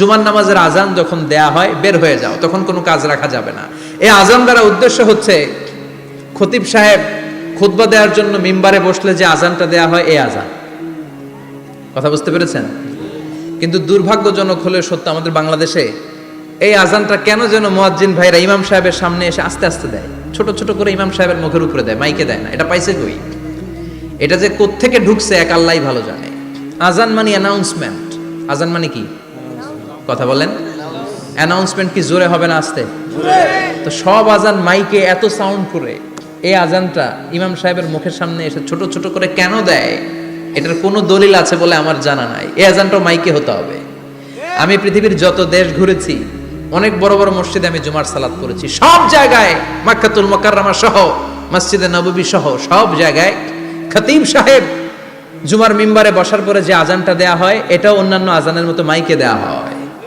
জুমার নামাজের আজান যখন দেয়া হয় বের হয়ে যাও, তখন কোনো কাজ রাখা যাবে না। এই আজান দ্বারা উদ্দেশ্য হচ্ছে খতিব সাহেব খুতবা দেওয়ার জন্য মিম্বারে বসলে যে আজানটা দেয়া হয় এই আজান। কথা বুঝতে পেরেছেন? কিন্তু দুর্ভাগ্যজনক হলে সত্য, আমাদের বাংলাদেশে এই আজানটা কেন যেন মুয়াজ্জিন ভাইরা ইমাম সাহেবের সামনে এসে আস্তে আস্তে দেয়, ছোট ছোট করে ইমাম সাহেবের মুখের উপরে দেয়, মাইকে দেয় না। এটা পাইছে কই? এটা যে কোত্থেকে ঢুকছে এক আল্লাহই ভালো জানে। আজান মানে অ্যানাউন্সমেন্ট। আজান মানে কি? কথা বলেন। অ্যানাউন্সমেন্ট কি জোরে হবে না আস্তে? তো সব আজান মাইকে এত সাউন্ড করে, এই আজানটা ইমাম সাহেবের মুখের সামনে এসে ছোট ছোট করে কেন দেয়? এটার কোনো দলিল আছে বলে আমার জানা নাই। এই আজানটাও মাইকে হতে হবে। আমি পৃথিবীর যত দেশ ঘুরেছি, অনেক বড় বড় মসজিদে আমি জুমার সালাত করেছি, সব জায়গায় মক্কাতুল মুকাররমা সহ মসজিদে নববী সহ সব জায়গায় খতিব সাহেব জুমার মিম্বারে বসার পরে যে আজানটা দেয়া হয়, এটাও অন্যান্য আজানের মতো মাইকে দেয়া হয়।